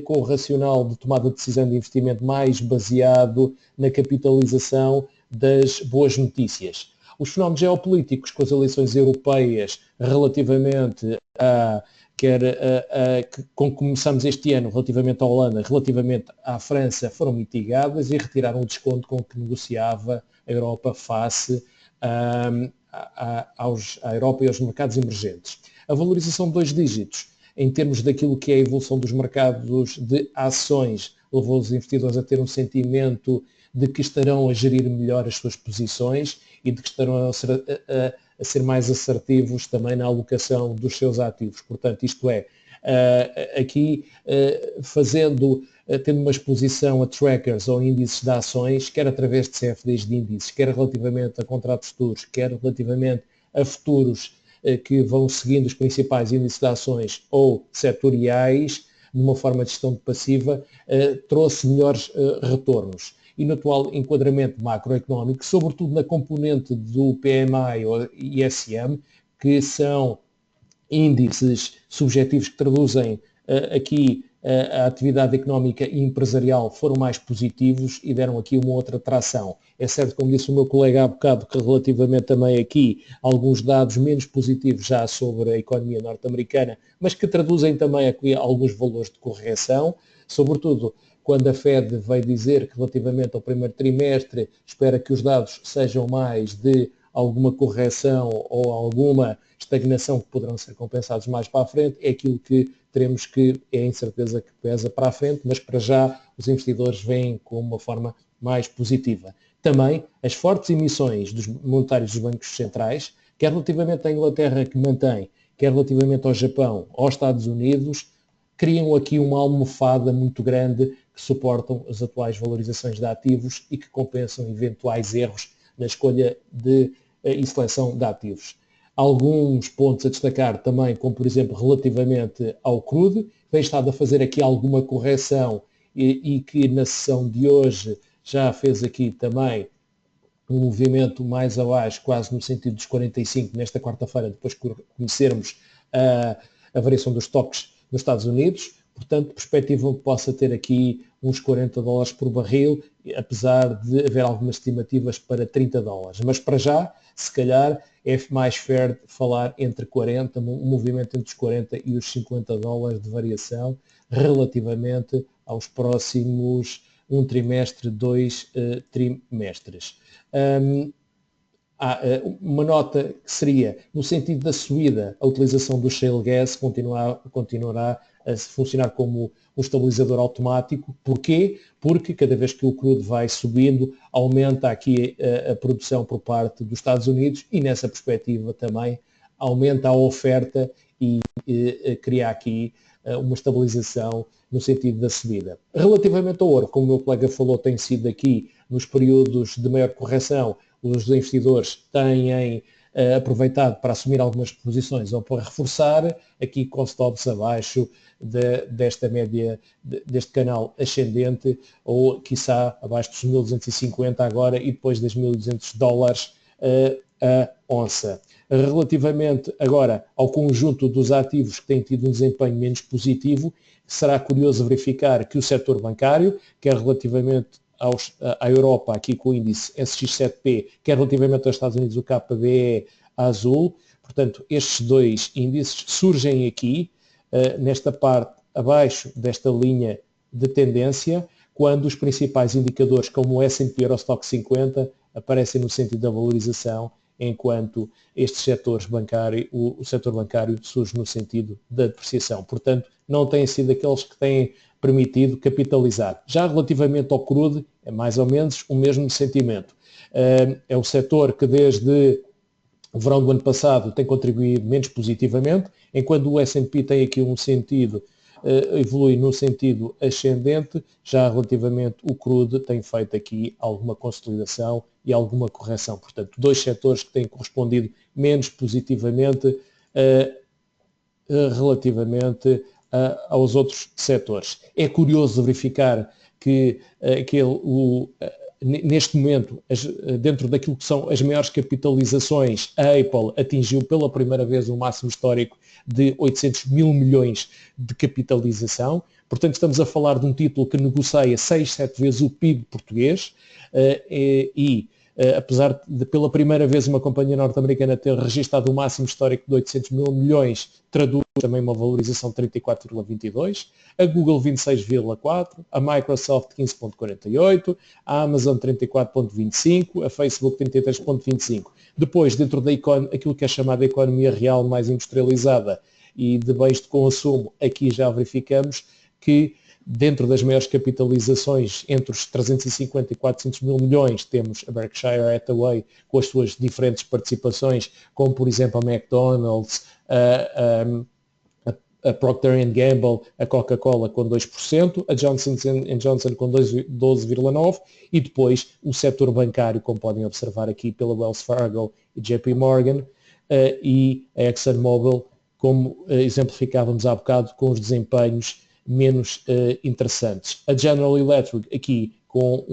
com o racional de tomada de decisão de investimento mais baseado na capitalização das boas notícias. Os fenómenos geopolíticos com as eleições europeias relativamente como começamos este ano, relativamente à Holanda, relativamente à França, foram mitigadas e retiraram o desconto com que negociava a Europa face à Europa e aos mercados emergentes. A valorização de 2 dígitos, em termos daquilo que é a evolução dos mercados de ações, levou os investidores a ter um sentimento de que estarão a gerir melhor as suas posições e de que estarão a ser mais assertivos também na alocação dos seus ativos. Portanto, isto é, aqui tendo uma exposição a trackers ou índices de ações, quer através de CFDs de índices, quer relativamente a contratos futuros, quer relativamente a futuros que vão seguindo os principais índices de ações ou setoriais, de uma forma de gestão passiva, trouxe melhores retornos. E no atual enquadramento macroeconómico, sobretudo na componente do PMI ou ISM, que são índices subjetivos que traduzem aqui a atividade económica e empresarial, foram mais positivos e deram aqui uma outra tração. É certo, como disse o meu colega há bocado, que relativamente também aqui alguns dados menos positivos já sobre a economia norte-americana, mas que traduzem também aqui alguns valores de correção, sobretudo quando a Fed vai dizer que relativamente ao primeiro trimestre espera que os dados sejam mais de alguma correção ou alguma estagnação que poderão ser compensados mais para a frente, é aquilo que teremos que, é a incerteza que pesa para a frente, mas para já os investidores veem com uma forma mais positiva. Também as fortes emissões dos monetários dos bancos centrais, quer relativamente à Inglaterra que mantém, quer relativamente ao Japão, aos Estados Unidos, criam aqui uma almofada muito grande que suportam as atuais valorizações de ativos e que compensam eventuais erros na escolha e seleção de ativos. Alguns pontos a destacar também, como por exemplo relativamente ao crude, tem estado a fazer aqui alguma correção e que na sessão de hoje já fez aqui também um movimento mais abaixo, quase no sentido dos 45 nesta quarta-feira, depois de conhecermos a variação dos estoques nos Estados Unidos. Portanto, perspectivam que possa ter aqui uns 40 dólares por barril, apesar de haver algumas estimativas para 30 dólares. Mas para já, se calhar, é mais fair falar entre 40, um movimento entre os 40 e os 50 dólares de variação relativamente aos próximos um trimestre, 2 trimestres. Uma nota que seria, no sentido da subida, a utilização do shale gas continuará a funcionar como um estabilizador automático. Porquê? Porque cada vez que o crudo vai subindo, aumenta aqui a produção por parte dos Estados Unidos e nessa perspectiva também aumenta a oferta e cria aqui uma estabilização no sentido da subida. Relativamente ao ouro, como o meu colega falou, tem sido aqui nos períodos de maior correção, os investidores têm aproveitado para assumir algumas posições ou para reforçar, aqui com stops abaixo desta média, deste canal ascendente, ou quiçá abaixo dos 1250 agora e depois das 1200 dólares a onça. Relativamente agora ao conjunto dos ativos que têm tido um desempenho menos positivo, será curioso verificar que o setor bancário, quer relativamente à Europa, aqui com o índice SX7P, quer relativamente aos Estados Unidos, o KBE azul, portanto, estes dois índices surgem aqui, nesta parte abaixo desta linha de tendência, quando os principais indicadores, como o S&P Eurostock 50, aparecem no sentido da valorização, enquanto estes setores bancários, o setor bancário surge no sentido da depreciação. Portanto, não têm sido aqueles que têm permitido capitalizar. Já relativamente ao crude, é mais ou menos o mesmo sentimento. É o setor que desde o verão do ano passado tem contribuído menos positivamente, enquanto o S&P tem aqui um sentido, evolui no sentido ascendente, já relativamente o crude tem feito aqui alguma consolidação e alguma correção. Portanto, dois setores que têm correspondido menos positivamente relativamente aos outros setores. É curioso verificar que neste momento, dentro daquilo que são as maiores capitalizações, a Apple atingiu pela primeira vez um máximo histórico de 800 mil milhões de capitalização. Portanto, estamos a falar de um título que negocia 6, 7 vezes o PIB português apesar de pela primeira vez uma companhia norte-americana ter registrado um máximo histórico de 800 mil milhões, traduz também uma valorização de 34,22, a Google 26,4, a Microsoft 15,48, a Amazon 34,25, a Facebook 33,25. Depois, dentro aquilo que é chamada economia real mais industrializada e de bens de consumo, aqui já verificamos que dentro das maiores capitalizações, entre os 350 e 400 mil milhões, temos a Berkshire Hathaway com as suas diferentes participações, como por exemplo a McDonald's, a Procter & Gamble, a Coca-Cola com 2%, a Johnson & Johnson com 12,9% e depois o setor bancário, como podem observar aqui pela Wells Fargo e JP Morgan, e a ExxonMobil, como exemplificávamos há bocado, com os desempenhos menos interessantes. A General Electric aqui com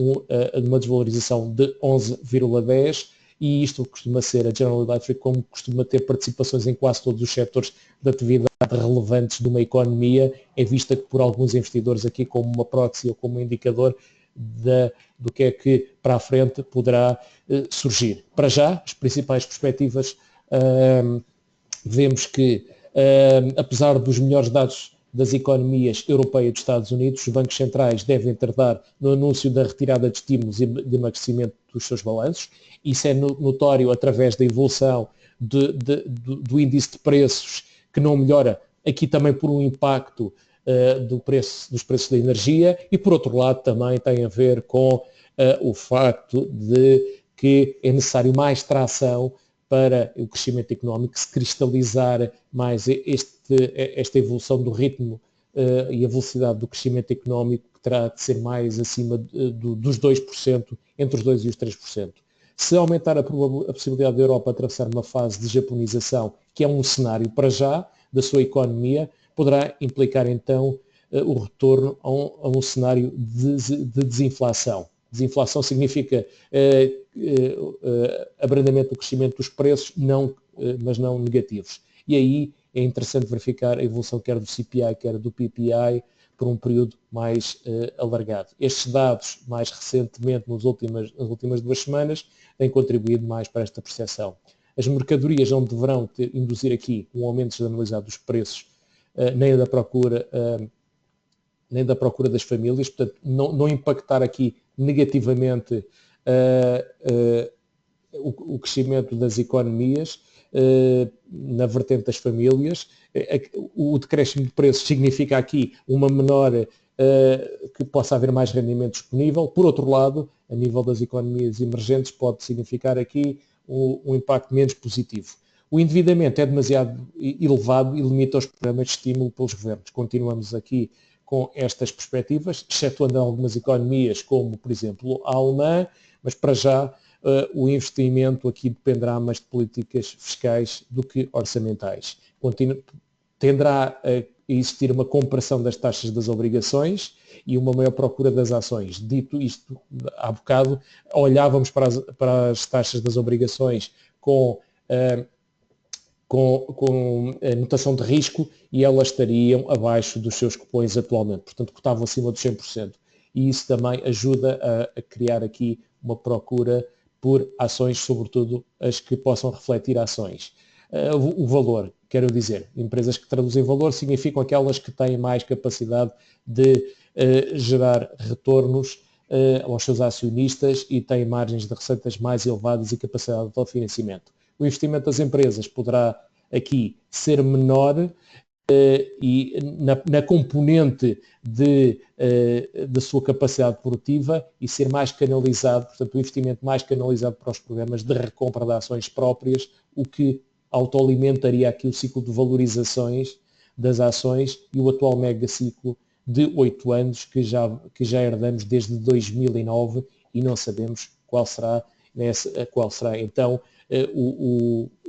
uma desvalorização de 11,10%, e isto costuma ser a General Electric, como costuma ter participações em quase todos os setores de atividade relevantes de uma economia, é vista por alguns investidores aqui como uma proxy ou como um indicador do que é que para a frente poderá surgir. Para já, as principais perspectivas, vemos que, apesar dos melhores dados das economias europeia e dos Estados Unidos, os bancos centrais devem tardar no anúncio da retirada de estímulos e de emagrecimento dos seus balanços. Isso é notório através da evolução do índice de preços, que não melhora, aqui também por um impacto dos preços da energia, e por outro lado também tem a ver com o facto de que é necessário mais tração para o crescimento económico, se cristalizar mais esta evolução do ritmo e a velocidade do crescimento económico, que terá de ser mais acima dos 2%, entre os 2% e os 3%. Se aumentar a possibilidade da Europa atravessar uma fase de japonização, que é um cenário para já da sua economia, poderá implicar então o retorno a um cenário de desinflação. Desinflação significa abrandamento do crescimento dos preços, mas não negativos. E aí é interessante verificar a evolução quer do CPI, quer do PPI, por um período mais alargado. Estes dados, mais recentemente, nas últimas 2 semanas, têm contribuído mais para esta percepção. As mercadorias não deverão induzir aqui um aumento generalizado dos preços, nem da procura das famílias, portanto, não impactar aqui negativamente o crescimento das economias na vertente das famílias. O decréscimo de preços significa aqui uma menor, que possa haver mais rendimento disponível. Por outro lado, a nível das economias emergentes, pode significar aqui um impacto menos positivo. O endividamento é demasiado elevado e limita os programas de estímulo pelos governos. Continuamos aqui com estas perspectivas, excetuando algumas economias, como, por exemplo, a alemã, mas para já o investimento aqui dependerá mais de políticas fiscais do que orçamentais. Tenderá a existir uma comparação das taxas das obrigações e uma maior procura das ações. Dito isto, há bocado, olhávamos para as taxas das obrigações com a notação de risco, e elas estariam abaixo dos seus cupons atualmente, portanto cotavam acima dos 100%. E isso também ajuda a criar aqui uma procura por ações, sobretudo as que possam refletir ações. O valor, quero dizer, empresas que traduzem valor significam aquelas que têm mais capacidade de gerar retornos aos seus acionistas e têm margens de receitas mais elevadas e capacidade de autofinanciamento. O investimento das empresas poderá aqui ser menor e na componente da sua capacidade produtiva, e ser mais canalizado, portanto, o investimento mais canalizado para os programas de recompra de ações próprias, o que autoalimentaria aqui o ciclo de valorizações das ações e o atual mega ciclo de 8 anos que já herdamos desde 2009 e não sabemos qual será então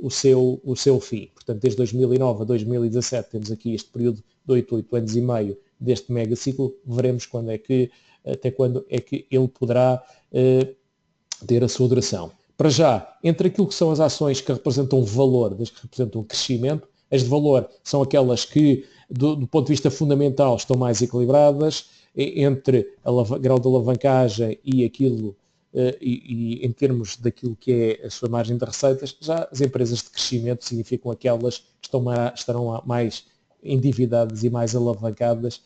o seu fim. Portanto, desde 2009 a 2017 temos aqui este período de 8 anos e meio deste mega ciclo. Veremos quando é que até quando é que ele poderá ter a sua duração. Para já, entre aquilo que são as ações que representam valor, das que representam crescimento, as de valor são aquelas que, do ponto de vista fundamental, estão mais equilibradas, entre grau de alavancagem e aquilo, e em termos daquilo que é a sua margem de receitas. Já as empresas de crescimento significam aquelas que estarão mais endividadas e mais alavancadas,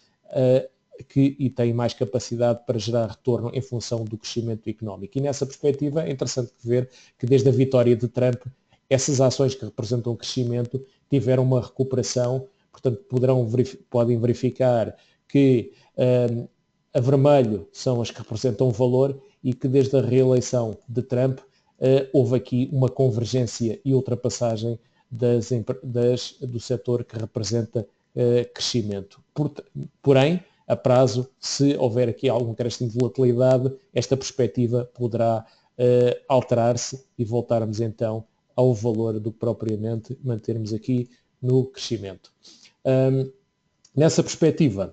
e têm mais capacidade para gerar retorno em função do crescimento económico. E nessa perspectiva é interessante ver que desde a vitória de Trump, essas ações que representam o crescimento tiveram uma recuperação, portanto podem verificar que a vermelho são as que representam valor e que desde a reeleição de Trump houve aqui uma convergência e ultrapassagem do setor que representa crescimento. Porém, a prazo, se houver aqui algum crescimento de volatilidade, esta perspectiva poderá alterar-se e voltarmos então ao valor do que propriamente mantermos aqui no crescimento. Nessa perspectiva,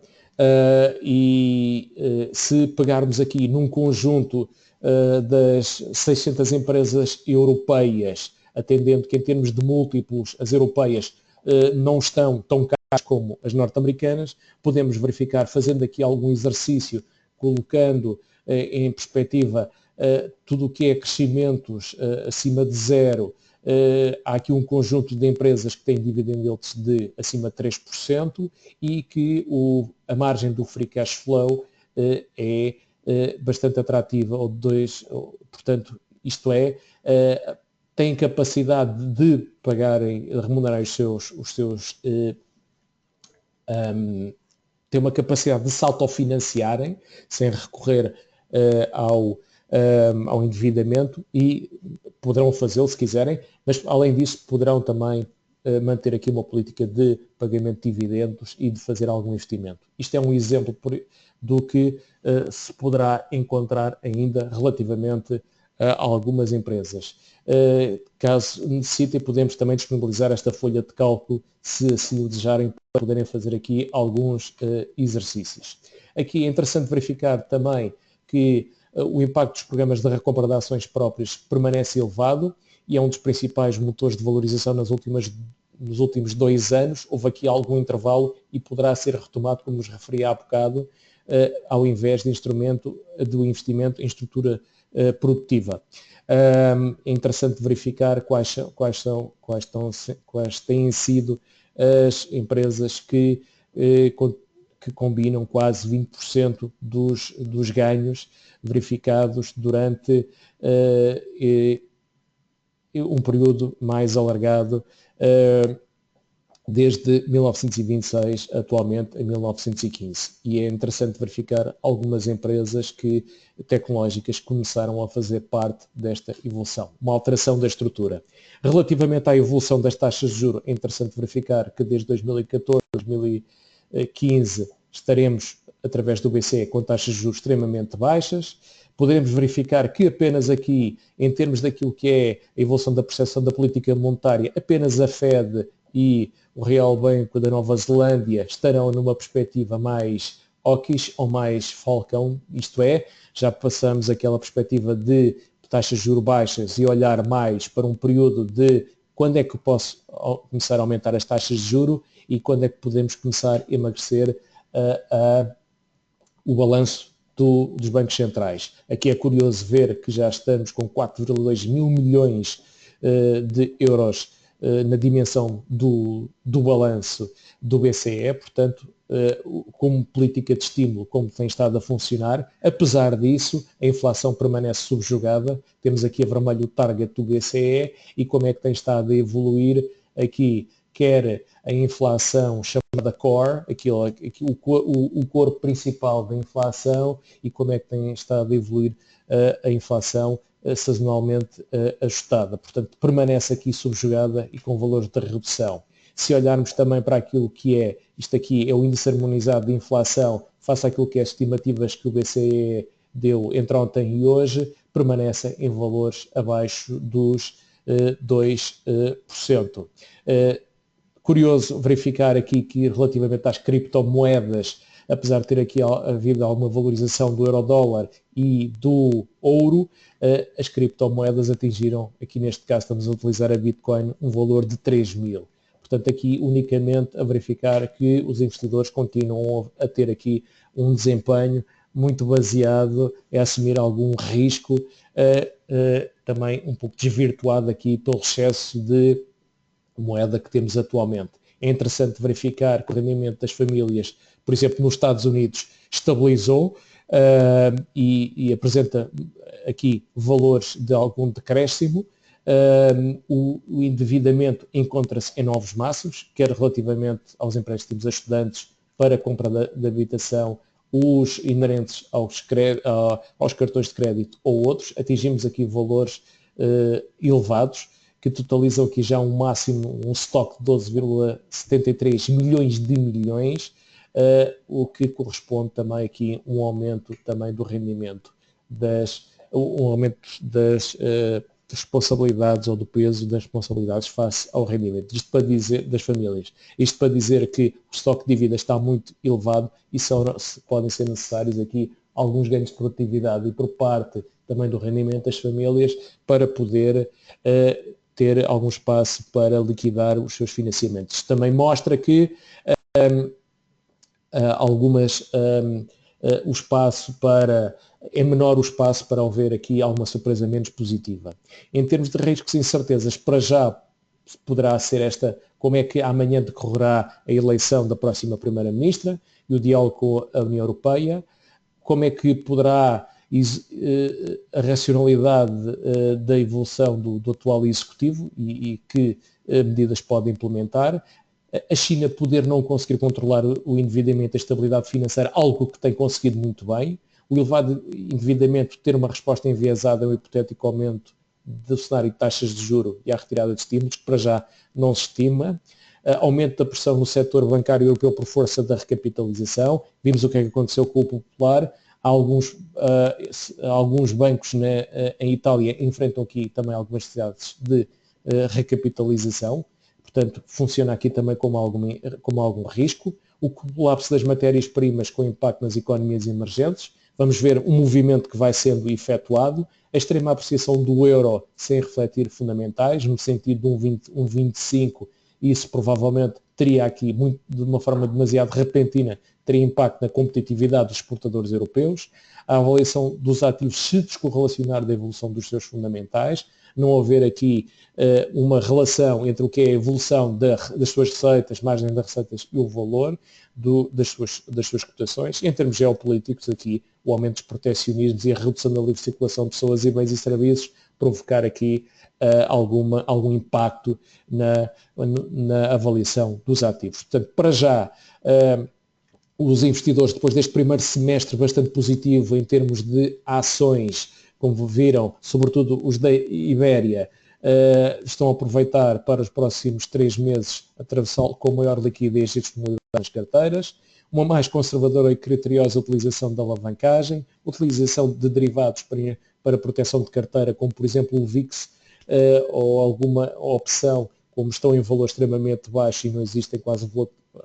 se pegarmos aqui num conjunto das 600 empresas europeias, atendendo que em termos de múltiplos as europeias não estão tão caras como as norte-americanas, podemos verificar, fazendo aqui algum exercício, colocando em perspectiva tudo o que é crescimentos acima de zero. Há aqui um conjunto de empresas que têm dividend yields de acima de 3% e que a margem do free cash flow é bastante atrativa, portanto, isto é, têm capacidade de pagarem, de remunerar têm uma capacidade de se autofinanciarem sem recorrer ao endividamento e poderão fazê-lo se quiserem, mas além disso poderão também manter aqui uma política de pagamento de dividendos e de fazer algum investimento. Isto é um exemplo do que se poderá encontrar ainda relativamente a algumas empresas. Caso necessitem, podemos também disponibilizar esta folha de cálculo, se assim o desejarem, para poderem fazer aqui alguns exercícios. Aqui é interessante verificar também que o impacto dos programas de recompra de ações próprias permanece elevado e é um dos principais motores de valorização nos últimos 2 anos. Houve aqui algum intervalo e poderá ser retomado, como nos referi há bocado, ao invés de instrumento do investimento em estrutura produtiva. É interessante verificar quais têm sido as empresas que combinam quase 20% dos ganhos verificados durante um período mais alargado, desde 1926 atualmente a 1915. E é interessante verificar algumas empresas tecnológicas que começaram a fazer parte desta evolução, uma alteração da estrutura. Relativamente à evolução das taxas de juros, é interessante verificar que desde 2014 a 2015 estaremos, através do BCE, com taxas de juros extremamente baixas. Podemos verificar que apenas aqui, em termos daquilo que é a evolução da percepção da política monetária, apenas a Fed e o Real Banco da Nova Zelândia estarão numa perspectiva mais hawkish ou mais falcão, isto é, já passamos aquela perspectiva de taxas de juros baixas e olhar mais para um período de quando é que eu posso começar a aumentar as taxas de juros e quando é que podemos começar a emagrecer o balanço dos bancos centrais. Aqui é curioso ver que já estamos com 4,2 mil milhões de euros na dimensão do balanço do BCE, portanto, como política de estímulo, como tem estado a funcionar. Apesar disso, a inflação permanece subjugada. Temos aqui a vermelho o target do BCE e como é que tem estado a evoluir aqui, quer a inflação chamada core, o corpo principal da inflação, e como é que tem estado a evoluir a inflação sazonalmente ajustada. Portanto, permanece aqui subjugada e com valores de redução. Se olharmos também para aquilo que é, isto aqui é o índice harmonizado de inflação, face àquilo que é as estimativas que o BCE deu entre ontem e hoje, permanece em valores abaixo dos 2%. Curioso verificar aqui que relativamente às criptomoedas, apesar de ter aqui havido alguma valorização do euro-dólar e do ouro, as criptomoedas atingiram, aqui neste caso estamos a utilizar a Bitcoin, um valor de 3.000. Portanto, aqui unicamente a verificar que os investidores continuam a ter aqui um desempenho muito baseado em assumir algum risco, também um pouco desvirtuado aqui pelo excesso de moeda que temos atualmente. É interessante verificar que o rendimento das famílias, por exemplo, nos Estados Unidos, estabilizou e apresenta aqui valores de algum decréscimo. O endividamento encontra-se em novos máximos, quer relativamente aos empréstimos a estudantes para a compra de habitação, os inerentes aos cartões de crédito ou outros. Atingimos aqui valores elevados, que totalizam aqui já um máximo, um estoque de 12,73 milhões de milhões, o que corresponde também aqui a um aumento também do rendimento, um aumento das responsabilidades ou do peso das responsabilidades face ao rendimento. Isto para dizer, das famílias. Isto para dizer que o estoque de dívida está muito elevado e podem ser necessários aqui alguns ganhos de produtividade e por parte também do rendimento das famílias para poder ter algum espaço para liquidar os seus financiamentos. Isto também mostra que o espaço é menor o espaço para haver aqui alguma surpresa menos positiva. Em termos de riscos e incertezas, para já poderá ser como é que amanhã decorrerá a eleição da próxima Primeira-Ministra e o diálogo com a União Europeia, como é que poderá a racionalidade da evolução do atual Executivo e que medidas pode implementar, a China poder não conseguir controlar o endividamento e a estabilidade financeira, algo que tem conseguido muito bem, o elevado endividamento ter uma resposta enviesada ao hipotético aumento do cenário de taxas de juro e à retirada de estímulos, que para já não se estima, aumento da pressão no setor bancário europeu por força da recapitalização, vimos o que é que aconteceu com o Popular, alguns bancos em Itália enfrentam aqui também algumas necessidades de recapitalização, portanto funciona aqui também como algum risco. O colapso das matérias-primas com impacto nas economias emergentes, vamos ver um movimento que vai sendo efetuado, a extrema apreciação do euro sem refletir fundamentais, no sentido de um 25, isso provavelmente teria aqui, de uma forma demasiado repentina, teria impacto na competitividade dos exportadores europeus, a avaliação dos ativos se descorrelacionar da evolução dos seus fundamentais, não haver aqui uma relação entre o que é a evolução das suas receitas, margem das receitas e o valor das suas cotações. Em termos geopolíticos, aqui o aumento dos protecionismos e a redução da livre circulação de pessoas e bens e serviços provocar aqui algum impacto na avaliação dos ativos. Portanto, para já, os investidores, depois deste primeiro semestre bastante positivo em termos de ações, como viram, sobretudo os da Ibéria, estão a aproveitar para os próximos 3 meses atravessar com maior liquidez e disponibilidade nas carteiras, uma mais conservadora e criteriosa utilização da alavancagem, utilização de derivados para proteção de carteira, como por exemplo o VIX, ou alguma opção, como estão em valor extremamente baixo e não existem quase,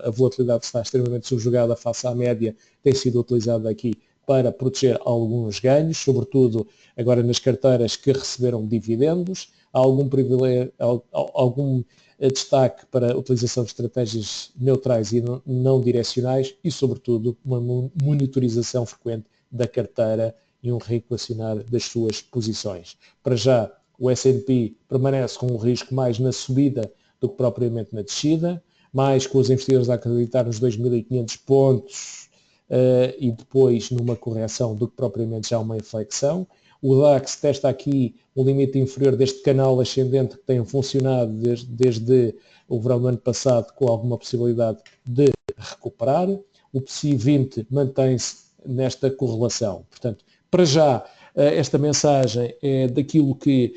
a volatilidade está extremamente subjugada face à média, tem sido utilizada aqui para proteger alguns ganhos, sobretudo agora nas carteiras que receberam dividendos. Há algum destaque para a utilização de estratégias neutrais e não direcionais e, sobretudo, uma monitorização frequente da carteira e um reequacionar das suas posições. Para já, o S&P permanece com um risco mais na subida do que propriamente na descida, mais com os investidores a acreditar nos 2.500 pontos e depois numa correção do que propriamente já uma inflexão. O DAX testa aqui um limite inferior deste canal ascendente que tem funcionado desde o verão do ano passado, com alguma possibilidade de recuperar. O PSI 20 mantém-se nesta correlação. Portanto, para já, esta mensagem é daquilo que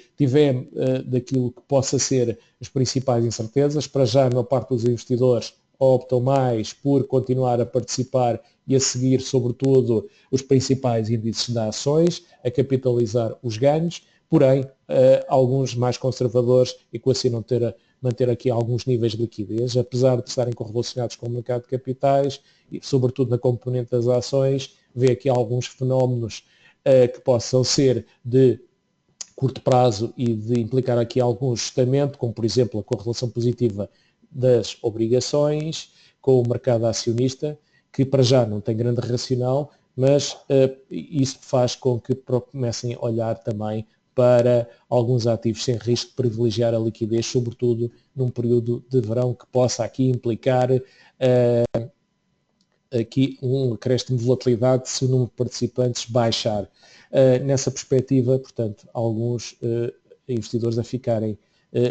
daquilo que possa ser as principais incertezas. Para já, a maior parte dos investidores optam mais por continuar a participar e a seguir, sobretudo, os principais índices de ações, a capitalizar os ganhos. porém alguns mais conservadores e com assim não manter aqui alguns níveis de liquidez, apesar de estarem correlacionados com o mercado de capitais e sobretudo na componente das ações, vê aqui alguns fenómenos que possam ser de curto prazo e de implicar aqui algum ajustamento, como por exemplo a correlação positiva das obrigações com o mercado acionista, que para já não tem grande racional, mas isso faz com que comecem a olhar também para alguns ativos sem risco de privilegiar a liquidez, sobretudo num período de verão que possa aqui implicar aqui um acréscimo de volatilidade se o número de participantes baixar. Nessa perspectiva, portanto, alguns investidores a ficarem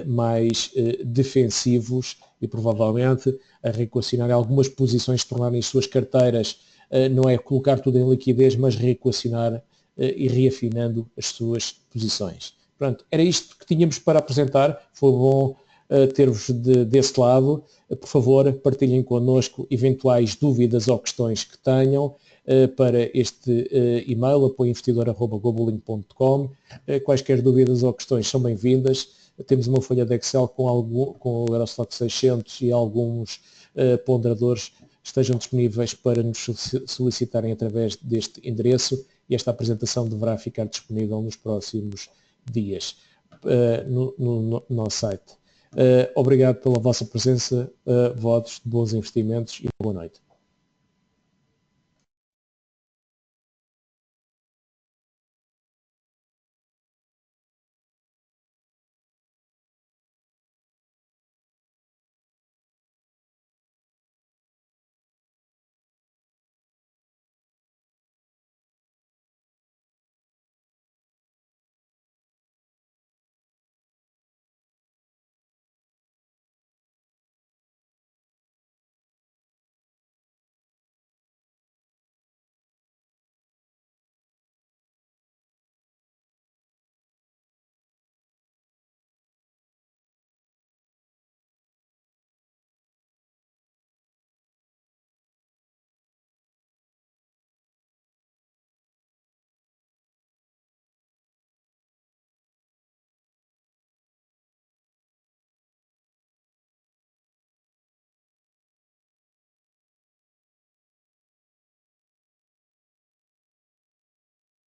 mais defensivos e provavelmente a reequacionar algumas posições, tornarem as suas carteiras, não é colocar tudo em liquidez, mas reequacionar e reafinando as suas posições. Pronto, era isto que tínhamos para apresentar. Foi bom ter-vos desse lado. Por favor, partilhem connosco eventuais dúvidas ou questões que tenham para este e-mail, apoioinvestidor@globalink.com. Quaisquer dúvidas ou questões são bem-vindas. Temos uma folha de Excel com o Eurostock 600 e alguns ponderadores estejam disponíveis para nos solicitarem através deste endereço, e esta apresentação deverá ficar disponível nos próximos dias no nosso site. Obrigado pela vossa presença, votos de bons investimentos e boa noite.